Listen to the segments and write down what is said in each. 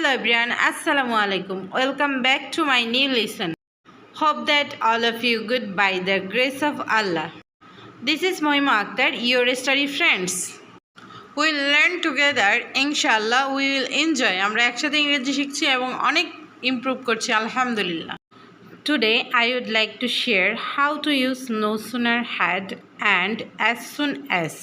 Hello everyone, Assalamu alaikum. Welcome back to my new lesson. Hope that all of you good by the grace of Allah. This is Mohima Akhtar, your study friends. We'll learn together, inshallah we will enjoy. আমরা একসাথে ইংরেজি শিখছি এবং অনেক improve করছি আলহামদুলিল্লাহ. Today I would like to share how to use no sooner had and as soon as.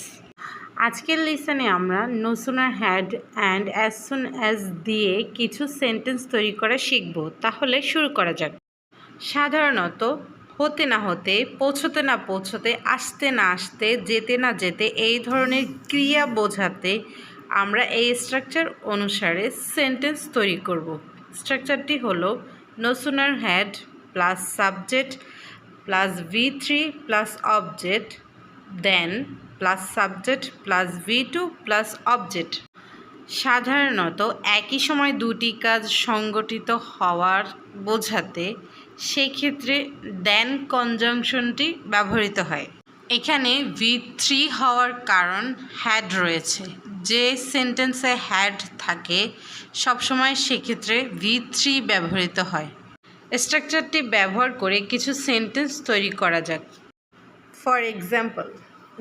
আজকের লেসনে আমরা no sooner had and as soon as দিয়ে কিছু সেন্টেন্স তৈরি করা শিখব। তাহলে শুরু করা যাক। সাধারণত হতে না হতে, পৌঁছতে না পৌঁছতে, আসতে না আসতে, যেতে না যেতে এই ধরনের ক্রিয়া বোঝাতে আমরা এই স্ট্রাকচার অনুসারে সেন্টেন্স তৈরি করব। স্ট্রাকচারটি হলো no sooner had plus subject plus V3 plus object then plus subject plus V2 plus object. সাধারণত একই সময় দুটি কাজ সংগঠিত হওয়ার বোঝাতে সেই ক্ষেত্রে দেন কনজাংশনটি ব্যবহৃত হয়। এখানে V3 হওয়ার কারণ হ্যাড রয়েছে। যে সেন্টেন্সে হ্যাড থাকে সবসময় সেক্ষেত্রে V3 ব্যবহৃত হয়। স্ট্রাকচারটি ব্যবহার করে কিছু সেন্টেন্স তৈরি করা যাক। For example,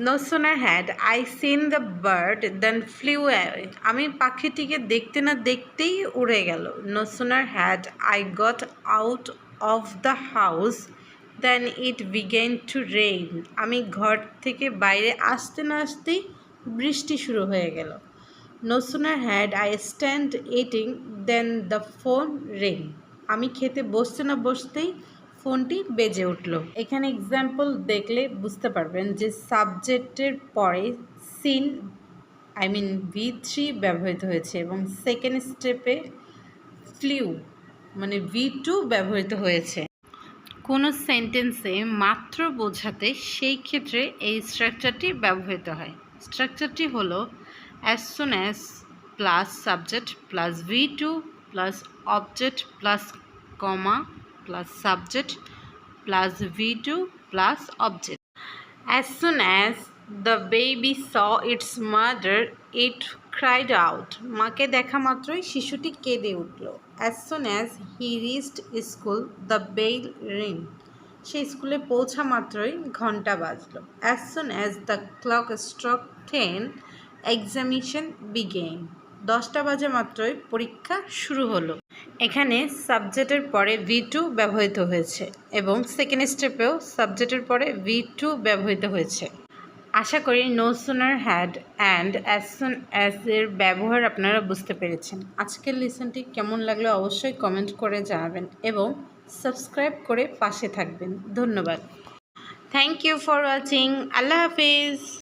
No sooner had I seen the bird than flew away. আমি পাখিটিকে দেখতে না দেখতেই উড়ে গেল। No sooner had I got out of the house than it began to rain. আমি ঘর থেকে বাইরে আসতে না আসতেই বৃষ্টি শুরু হয়ে গেল। No sooner had I stand eating than the phone rang. আমি খেতে বসতে না বসতেই ফোনটি বেজে উঠল। এখানে এক্সাম্পল দেখলে বুঝতে পারবেন যে সাবজেক্টের পরে সিন V3 ব্যবহৃত হয়েছে এবং সেকেন্ড স্টেপে ফ্লিউ V2 ব্যবহৃত হয়েছে। কোনো সেন্টেন্সে মাত্র বোঝাতে সেই ক্ষেত্রে এই স্ট্রাকচারটি ব্যবহৃত হয়। স্ট্রাকচারটি হলো as soon as plus subject plus V2 plus object plus comma plus subject plus V2 plus object. As soon as the baby saw its mother, it cried out. মাকে দেখা মাত্রই শিশুটি কেঁদে উঠল। As soon as he reached school, the bell rang. সে স্কুলে পৌঁছা মাত্রই ঘন্টা বাজলো। As soon as the clock struck 10, examination began. 10টা বাজে মাত্রই পরীক্ষা শুরু হলো। এখানে সাবজেক্টের পরে V2 ব্যবহৃত হয়েছে এবং সেকেন্ড স্টেপেও সাবজেক্টের পরে V2 ব্যবহৃত হয়েছে। আশা করি no sooner had and as soon as এর ব্যবহার আপনারা বুঝতে পেরেছেন। আজকের লেসনটি কেমন লাগলো অবশ্যই কমেন্ট করে জানাবেন এবং সাবস্ক্রাইব করে পাশে থাকবেন। ধন্যবাদ। Thank you for watching. আল্লাহ হাফিজ।